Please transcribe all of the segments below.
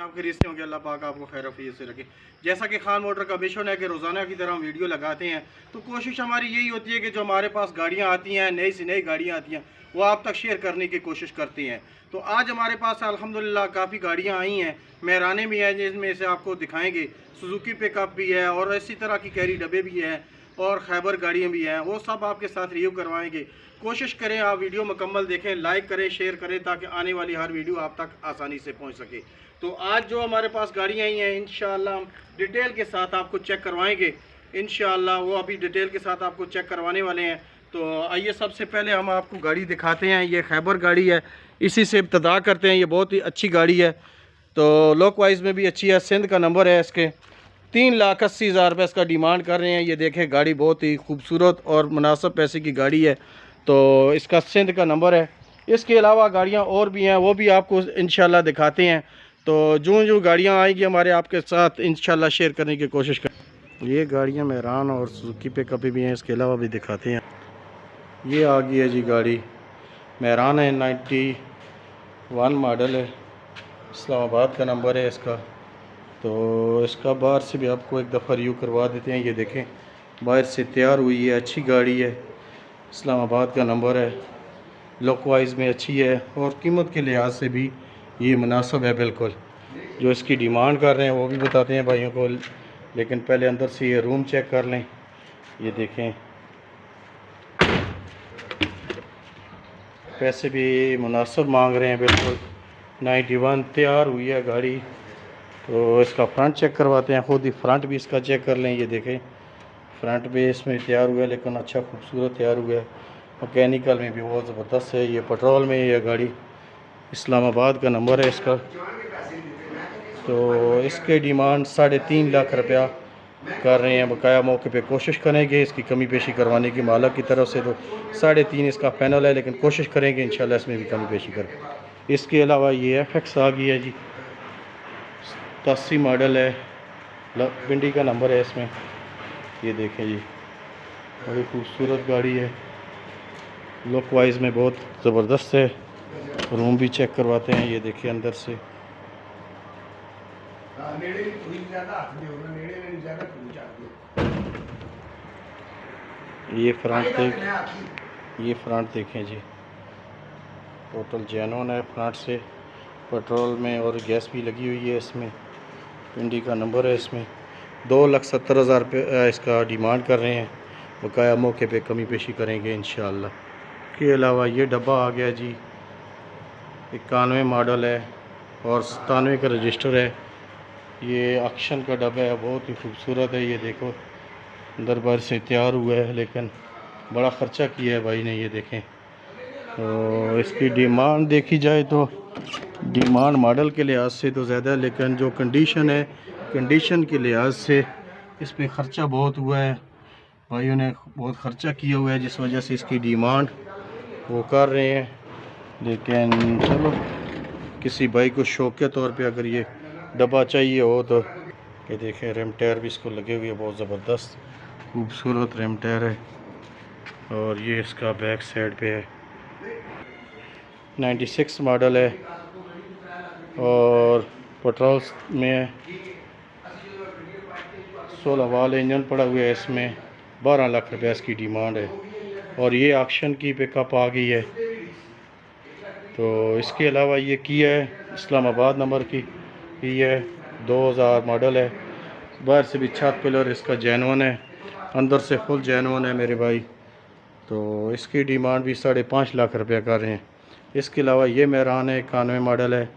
आप खरीदते होंगे, अल्लाह पाक आपको खैर अफीयत से रखे। जैसा कि खान मोटर का मिशन है कि रोज़ाना की तरह हम वीडियो लगाते हैं, तो कोशिश हमारी यही होती है कि जो हमारे पास गाड़ियाँ आती हैं, नई से नई गाड़ियाँ आती हैं, वो आप तक शेयर करने की कोशिश करते हैं। तो आज हमारे पास अल्हम्दुलिल्लाह काफ़ी गाड़ियाँ आई हैं, मेहराने भी हैं जिसमें से आपको दिखाएँगे। सुजुकी पिकअप भी है और इसी तरह की कैरी डब्बे भी हैं और खैबर गाड़ियाँ भी हैं, वो सब आपके साथ रिव्यू करवाएंगे। कोशिश करें आप वीडियो मुकम्मल देखें, लाइक करें, शेयर करें, ताकि आने वाली हर वीडियो आप तक आसानी से पहुंच सके। तो आज जो हमारे पास गाड़ियाँ आई हैं, इंशाअल्लाह हम डिटेल के साथ आपको चेक करवाएंगे। इंशाअल्लाह वो अभी डिटेल के साथ आपको चेक करवाने वाले हैं। तो आइए सबसे पहले हम आपको गाड़ी दिखाते हैं। ये खैबर गाड़ी है, इसी से इब्तदा करते हैं। ये बहुत ही अच्छी गाड़ी है, तो लोक वाइज में भी अच्छी है। सिंध का नंबर है इसके। 3,80,000 रुपये इसका डिमांड कर रहे हैं। ये देखें, गाड़ी बहुत ही खूबसूरत और मुनासिब पैसे की गाड़ी है। तो इसका सिंध का नंबर है। इसके अलावा गाड़ियाँ और भी हैं, वो भी आपको इंशाल्लाह दिखाते हैं। तो जो गाड़ियाँ आएंगी हमारे आपके साथ इंशाल्लाह शेयर करने की कोशिश करें। ये गाड़ियाँ मेहरान और सुजुकी पे कभी भी हैं, इसके अलावा भी दिखाते हैं। ये आ गई है जी गाड़ी, मेहरान है, 91 मॉडल है, इस्लामाबाद का नंबर है इसका। तो इसका बाहर से भी आपको एक दफ़ा रिव्यू करवा देते हैं। ये देखें, बाहर से तैयार हुई है, अच्छी गाड़ी है, इस्लामाबाद का नंबर है, लुक वाइज में अच्छी है और कीमत के लिहाज से भी ये मुनासिब है बिल्कुल। जो इसकी डिमांड कर रहे हैं वो भी बताते हैं भाइयों को, लेकिन पहले अंदर से ये रूम चेक कर लें। ये देखें, पैसे भी मुनासिब मांग रहे हैं बिल्कुल। 91 तैयार हुई है गाड़ी। तो इसका फ्रंट चेक करवाते हैं, ख़ुद ही फ्रंट भी इसका चेक कर लें। ये देखें, फ्रंट भी इसमें तैयार हुआ है, लेकिन अच्छा खूबसूरत तैयार हुआ है। मैकेनिकल में भी बहुत ज़बरदस्त है। ये पेट्रोल में ये गाड़ी, इस्लामाबाद का नंबर है इसका। तो इसके डिमांड 3.5 लाख रुपया कर रहे हैं। बकाया मौके पे कोशिश करेंगे इसकी कमी पेशी करवाने की मालक की तरफ से। तो 3.5 इसका फाइनल है, लेकिन कोशिश करेंगे इंशाल्लाह इसमें भी कमी पेशी करें। इसके अलावा ये FX आ गई है जी, 87 मॉडल है, पिंडी का नंबर है इसमें। ये देखें जी, बड़ी खूबसूरत गाड़ी है, लुक वाइज में बहुत ज़बरदस्त है। रूम भी चेक करवाते हैं। ये देखिए अंदर से, ये फ्रंट देखें जी, टोटल जेन्युइन है फ्रंट से। पेट्रोल में और गैस भी लगी हुई है इसमें। पिंडी का नंबर है इसमें। 2,70,000 रुपये इसका डिमांड कर रहे हैं। बकाया मौके पे कमी पेशी करेंगे इंशाअल्लाह। के अलावा ये डब्बा आ गया जी, 91 मॉडल है और 97 का रजिस्टर है। ये एक्शन का डब्बा है, बहुत ही खूबसूरत है। ये देखो, अंदर बाहर से तैयार हुआ है, लेकिन बड़ा ख़र्चा किया है भाई ने। ये देखें, तो इसकी डिमांड देखी जाए तो डिमांड मॉडल के लिहाज से तो ज़्यादा है, लेकिन जो कंडीशन है, कंडीशन के लिहाज से इस पर ख़र्चा बहुत हुआ है। भाइयों ने बहुत ख़र्चा किया हुआ है, जिस वजह से इसकी डिमांड वो कर रहे हैं। लेकिन चलो, किसी भाई को शौक के तौर पे अगर ये डब्बा चाहिए हो तो। ये देखें, रिम टायर भी इसको लगे हुए, बहुत ज़बरदस्त खूबसूरत रिम टायर है। और ये इसका बैक साइड पे है, 96 मॉडल है और पेट्रोल में 16 वाल इंजन पड़ा हुआ है इसमें। 12 लाख रुपये इसकी डिमांड है। और ये एक्शन की पिकअप आ गई है। तो इसके अलावा ये किया है, इस्लामाबाद नंबर की है, 2000 मॉडल है। बाहर से भी छत पिलर इसका जेन्युइन है, अंदर से फुल जेन्युइन है मेरे भाई। तो इसकी डिमांड भी 5.5 लाख रुपया कर रहे हैं। इसके अलावा ये मेहरान है, 91 मॉडल है,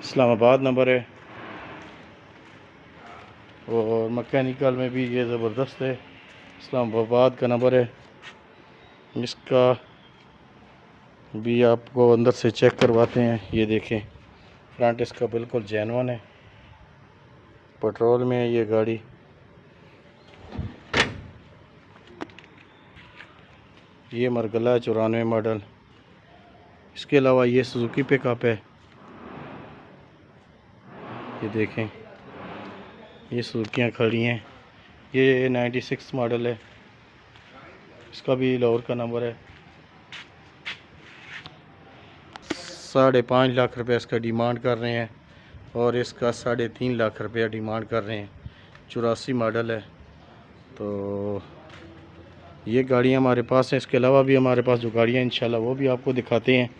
इस्लामाबाद नंबर है और मैकेनिकल में भी ये ज़बरदस्त है, इस्लामाबाद का नंबर है। इसका भी आपको अंदर से चेक करवाते हैं। ये देखें, फ्रंट इसका बिल्कुल जेन्युइन है, पेट्रोल में है ये गाड़ी। ये मरगला 94 मॉडल। इसके अलावा ये सुजुकी पिकअप है। ये देखें, ये सुजुकियाँ खड़ी हैं। ये 96 मॉडल है, इसका भी लाहौर का नंबर है। 5.5 लाख रुपए इसका डिमांड कर रहे हैं। और इसका 3.5 लाख रुपया डिमांड कर रहे हैं। 84 मॉडल है। तो ये गाड़ियाँ हमारे पास हैं। इसके अलावा भी हमारे पास जो गाड़ियाँ इंशाल्लाह वो भी आपको दिखाते हैं।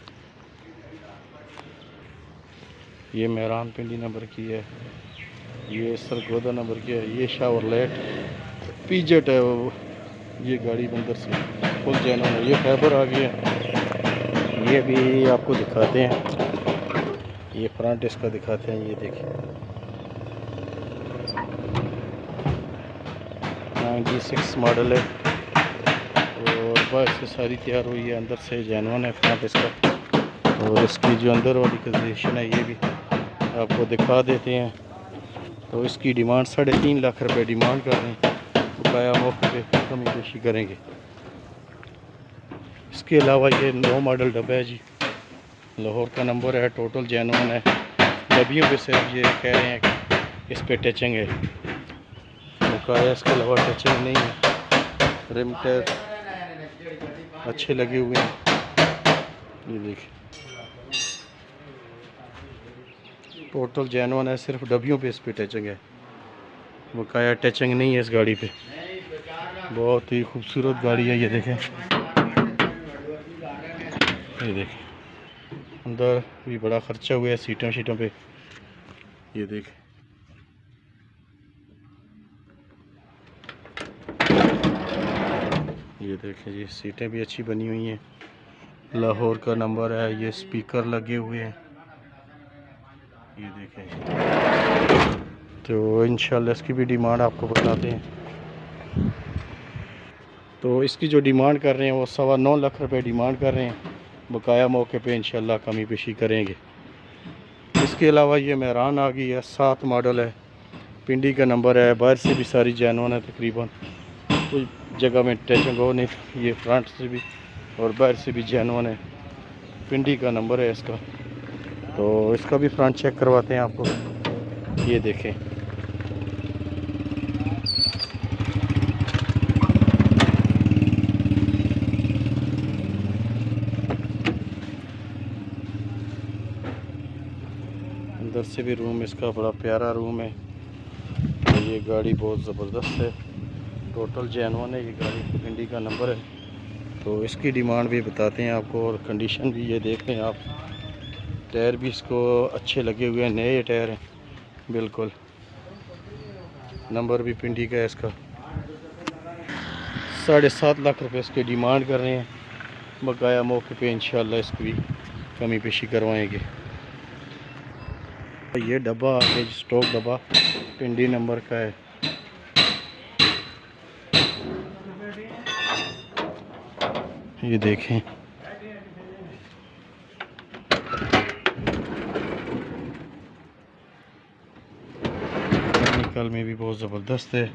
ये मेहरान पिंडी नंबर की है, ये सरगोदा नंबर की है, ये शावरलेट पीजेट है वो। ये गाड़ी अंदर से फुल जैन है। ये फाइबर आ गई है, ये भी आपको दिखाते हैं। ये फ्रंट इसका दिखाते हैं। ये देखिए 96 मॉडल है और बाहर से सारी तैयार हुई है, अंदर से जैनवन है फ्रंट इसका। और इसकी जो अंदर वाली कंडीशन है ये भी आपको दिखा देते हैं। तो इसकी डिमांड 3.5 लाख रुपए डिमांड कर रहे हैं। बकाया मौके पे कमी पेशी करेंगे। इसके अलावा ये 9 मॉडल डब्बा है जी, लाहौर का नंबर है, टोटल जैनवन है। डब्बियों पे सिर्फ ये कह रहे हैं कि इस पे टचिंग है, बकाया इसके अलावा टचिंग नहीं है। रिम टायर अच्छे लगे हुए हैं। ये देखिए टोटल जैनवन है, सिर्फ डब्बियों पे इस पे टचिंग है, बकाया टचिंग नहीं है इस गाड़ी पे। बहुत ही खूबसूरत गाड़ी है। ये देखें, ये देखें अंदर भी बड़ा ख़र्चा हुआ है सीटों पे। ये देखें ये देखें जी, सीटें भी अच्छी बनी हुई हैं। लाहौर का नंबर है, ये स्पीकर लगे हुए हैं। ये देखें। तो इंशाल्लाह इसकी भी डिमांड आपको बताते हैं। तो इसकी जो डिमांड कर रहे हैं वो 9.25 लाख रुपए डिमांड कर रहे हैं। बकाया मौके पे इंशाल्लाह कमी पेशी करेंगे। इसके अलावा ये मेहरान आ गई है, 7 मॉडल है, पिंडी का नंबर है। बाहर से भी सारी जैनवन है, तकरीबन कोई जगह में टचिंग हो नहीं। ये फ्रंट से भी और बाहर से भी जैनवन है। पिंडी का नंबर है इसका। तो इसका भी फ्रंट चेक करवाते हैं आपको। ये देखें अंदर से भी रूम इसका बड़ा प्यारा रूम है। तो ये गाड़ी बहुत ज़बरदस्त है, टोटल जैनवन है। ये गाड़ी पिंडी का नंबर है। तो इसकी डिमांड भी बताते हैं आपको और कंडीशन भी ये देख लें आप। टायर भी इसको अच्छे लगे हुए हैं, नए टायर हैं बिल्कुल। नंबर भी पिंडी का है इसका। 7.5 लाख रुपए इसकी डिमांड कर रहे हैं। बकाया मौके पे इंशाल्लाह इसकी भी कमी पेशी करवाएंगे। ये डब्बा आगे स्टॉक डब्बा पिंडी नंबर का है। ये देखें टेक्निकल में भी बहुत ज़बरदस्त है।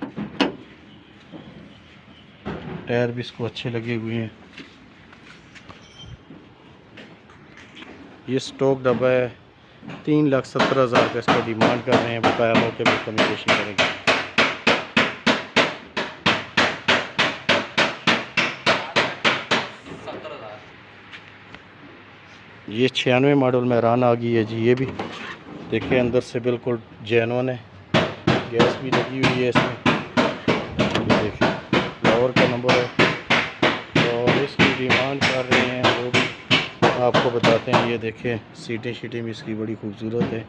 टायर भी इसको अच्छे लगे हुए हैं। ये स्टॉक डब्बा है, 3,70,000 का इसका डिमांड कर रहे हैं। बकाया मौके पे कमी पेशी करेंगे। ये 96 मॉडल मेहरान आ गई है जी। ये भी देखिए अंदर से बिल्कुल जैनवन है, गैस भी लगी हुई है इसमें। ये देखिए लाहौर का नंबर है और इसकी डिमांड कर रहे हैं वो भी आपको बताते हैं। ये देखें सीटें भी इसकी बड़ी खूबसूरत है।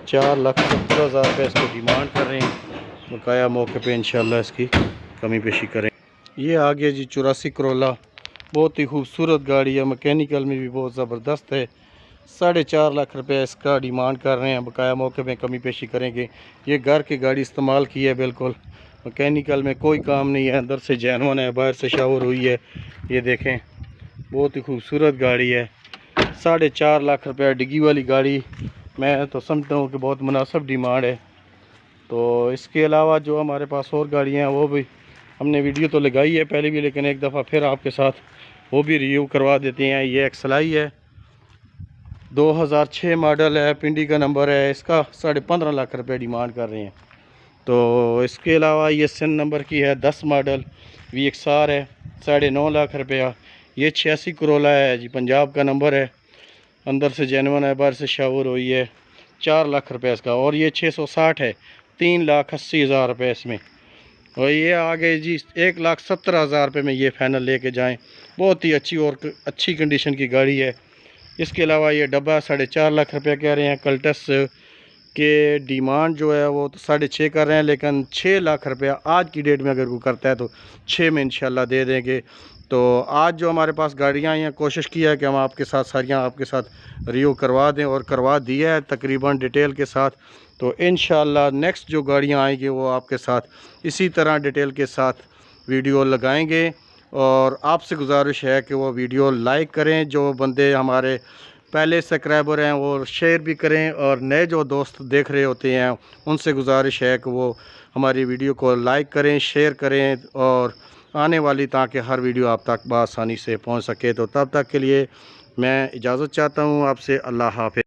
4,70,000 रुपये इसको डिमांड कर रहे हैं। बकाया मौके पे इंशाल्लाह इसकी कमी पेशी करें। ये आ गया जी 84 करोला, बहुत ही खूबसूरत गाड़ी है, मैकेनिकल में भी बहुत ज़बरदस्त है। 4.5 लाख रुपये इसका डिमांड कर रहे हैं। बकाया मौके में कमी पेशी करेंगे। ये घर की गाड़ी इस्तेमाल की है, बिल्कुल मैकेनिकल में कोई काम नहीं है। अंदर से जैनवन है, बाहर से शावर हुई है। ये देखें बहुत ही खूबसूरत गाड़ी है। 4.5 लाख रुपये डिग्गी वाली गाड़ी मैं तो समझता हूँ कि बहुत मुनासिब डिमांड है। तो इसके अलावा जो हमारे पास और गाड़ियाँ हैं वो भी हमने वीडियो तो लगाई है पहले भी, लेकिन एक दफ़ा फिर आपके साथ वो भी रिव्यू करवा देते हैं। ये एक्सलाई है, 2006 मॉडल है, पिंडी का नंबर है। इसका 15.5 लाख रुपए डिमांड कर रहे हैं। तो इसके अलावा ये सिन नंबर की है, 10 मॉडल VXR है, 9.5 लाख रुपया। ये 86 करोला है जी, पंजाब का नंबर है, अंदर से जेनवन है, बाहर से शावर हुई है। 4 लाख रुपये इसका। और ये 660 है, 3,80,000 रुपये इसमें। और ये आगे जी 1,70,000 रुपये में ये फाइनल लेके जाएं। बहुत ही अच्छी और अच्छी कंडीशन की गाड़ी है। इसके अलावा ये डब्बा 4.5 लाख रुपये कह रहे हैं। कल्टस के डिमांड जो है वो तो 6.5 कर रहे हैं, लेकिन 6 लाख रुपया आज की डेट में अगर वो करता है तो 6 में इंशाल्लाह दे देंगे। तो आज जो हमारे पास गाड़ियाँ आई हैं, कोशिश किया है कि हम आपके साथ सारियाँ आपके साथ रिव्यू करवा दें, और करवा दिया है तकरीबन डिटेल के साथ। तो इंशाल्लाह नेक्स्ट जो गाड़ियाँ आएंगी वो आपके साथ इसी तरह डिटेल के साथ वीडियो लगाएंगे। और आपसे गुजारिश है कि वो वीडियो लाइक करें, जो बंदे हमारे पहले सब्सक्राइबर हैं वो शेयर भी करें, और नए जो दोस्त देख रहे होते हैं उनसे गुजारिश है कि वो हमारी वीडियो को लाइक करें, शेयर करें, और आने वाली ताकि हर वीडियो आप तक बआसानी से पहुंच सके। तो तब तक के लिए मैं इजाज़त चाहता हूं आपसे। अल्लाह हाफ़िज़।